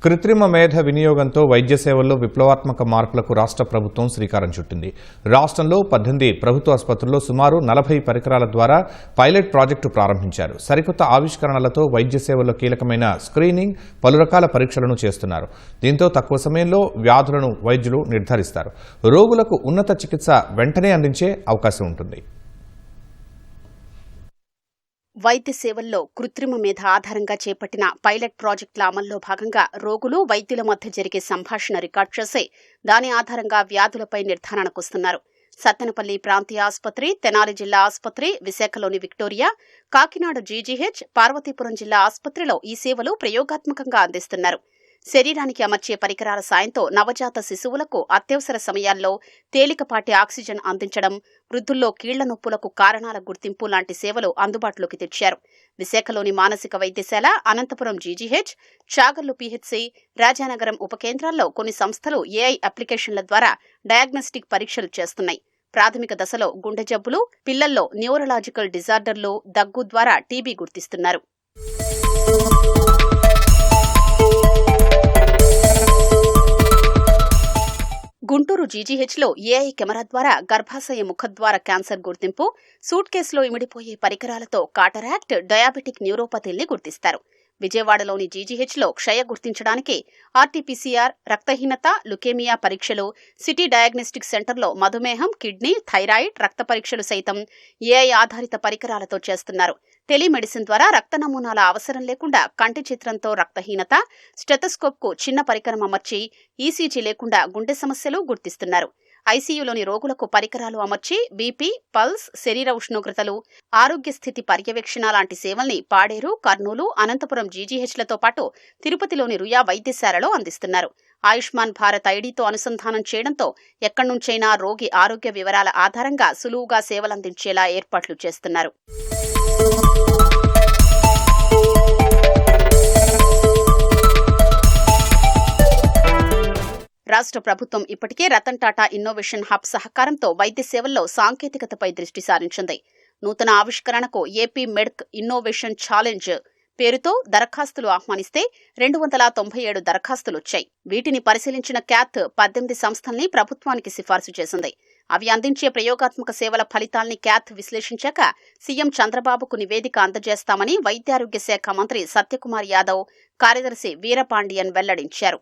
కృత్రిమ మేధ వినియోగంతో వైద్య సేవల్లో విప్లవాత్మక మార్పులకు రాష్ట్ర ప్రభుత్వం శ్రీకారం చుట్టింది. రాష్ట్రంలో 18 ప్రభుత్వ ఆసుపత్రుల్లో సుమారు 40 పరికరాల ద్వారా పైలట్ ప్రాజెక్టు ప్రారంభించారు. సరికొత్త ఆవిష్కరణలతో వైద్య సేవల్లో కీలకమైన స్క్రీనింగ్, పలు రకాల పరీక్షలను చేస్తున్నారు. దీంతో తక్కువ సమయంలో వ్యాధులను వైద్యులు నిర్ధారిస్తారు. రోగులకు ఉన్నత చికిత్స వెంటనే అందించే అవకాశం ఉంటుంది. వైద్య సేవల్లో కృత్రిమ మేధ ఆధారంగా చేపట్టిన పైలట్ ప్రాజెక్టుల అమల్లో భాగంగా రోగులు, వైద్యుల మధ్య జరిగే సంభాషణ రికార్డు చేసి దాని ఆధారంగా వ్యాధులపై నిర్ధారణకొస్తున్నారు. సత్తెనపల్లి ప్రాంతీయ ఆసుపత్రి, తెనాలి జిల్లా ఆసుపత్రి, విశాఖలోని విక్టోరియా, కాకినాడ జీజీహెచ్, పార్వతీపురం జిల్లా ఆసుపత్రిలో ఈ సేవలు ప్రయోగాత్మకంగా అందిస్తున్నారు. శరీరానికి అమర్చే పరికరాల సాయంతో నవజాత శిశువులకు అత్యవసర సమయాల్లో తేలికపాటి ఆక్సిజన్ అందించడం, వృద్ధుల్లో కీళ్ల నొప్పులకు కారణాల గుర్తింపు లాంటి సేవలు అందుబాటులోకి తెచ్చారు. విశాఖలోని మానసిక వైద్యశాల, అనంతపురం జీజీహెచ్, చాగల్లు పీహెచ్సీ, రాజానగరం ఉప కేంద్రాల్లో కొన్ని సంస్థలు ఏఐ అప్లికేషన్ల ద్వారా డయాగ్నోస్టిక్ పరీక్షలు చేస్తున్నాయి. ప్రాథమిక దశలో గుండె జబ్బులు, పిల్లల్లో న్యూరలాజికల్ డిజార్డర్లు, దగ్గు ద్వారా టీబీ గుర్తిస్తున్నారు. గుంటూరు జీజీహెచ్లో ఏఐ కెమెరా ద్వారా గర్భాశయ ముఖద్వార క్యాన్సర్ గుర్తింపు, సూట్ కేసులో ఇమిడిపోయే పరికరాలతో కాటరాక్ట్, డయాబెటిక్ న్యూరోపతిల్ని గుర్తిస్తారు. విజయవాడలోని జీజీహెచ్లో క్షయ గుర్తించడానికి ఆర్టీపీసీఆర్, రక్తహీనత, లుకేమియా పరీక్షలు, సిటీ డయాగ్నోస్టిక్ సెంటర్లో మధుమేహం, కిడ్నీ, థైరాయిడ్, రక్త పరీక్షలు సైతం ఏఐ ఆధారిత పరికరాలతో చేస్తున్నారు. టెలిమెడిసిన్ ద్వారా రక్త నమూనాల అవసరం లేకుండా కంటి చిత్రంతో రక్తహీనత, స్టెథోస్కోప్కు చిన్న పరికరం అమర్చి ఈసీజీ లేకుండా గుండె సమస్యలు గుర్తిస్తున్నారు. ఐసీయూలోని రోగులకు పరికరాలు అమర్చి బీపీ, పల్స్, శరీర ఉష్ణోగ్రతలు, ఆరోగ్య స్థితి పర్యవేక్షణ లాంటి సేవల్ని పాడేరు, కర్నూలు, అనంతపురం జీజీహెచ్లతో పాటు తిరుపతిలోని రుయా వైద్యశాలలో అందిస్తున్నారు. ఆయుష్మాన్ భారత్ ఐడీతో అనుసంధానం చేయడంతో ఎక్కడి నుంచైనా రోగి ఆరోగ్య వివరాల ఆధారంగా సులువుగా సేవలందించేలా ఏర్పాట్లు చేస్తున్నారు. రాష్ట్ర ప్రభుత్వం ఇప్పటికే రతన్ టాటా ఇన్నోవేషన్ హబ్ సహకారంతో వైద్య సేవల్లో సాంకేతికతపై దృష్టి సారించింది. నూతన ఆవిష్కరణకు ఏపీ మెడ్క్ ఇన్నోవేషన్ ఛాలెంజ్ పేరుతో దరఖాస్తులు ఆహ్వానిస్తే 297 దరఖాస్తులొచ్చాయి. వీటిని పరిశీలించిన క్యాత్ 18 సంస్థల్ని ప్రభుత్వానికి సిఫార్సు చేసింది. అవి అందించే ప్రయోగాత్మక సేవల ఫలితాల్ని క్యాత్ విశ్లేషించాక సీఎం చంద్రబాబుకు నివేదిక అందజేస్తామని వైద్యారోగ్య శాఖ మంత్రి సత్యకుమార్ యాదవ్, కార్యదర్శి వీరపాండియన్ వెల్లడించారు.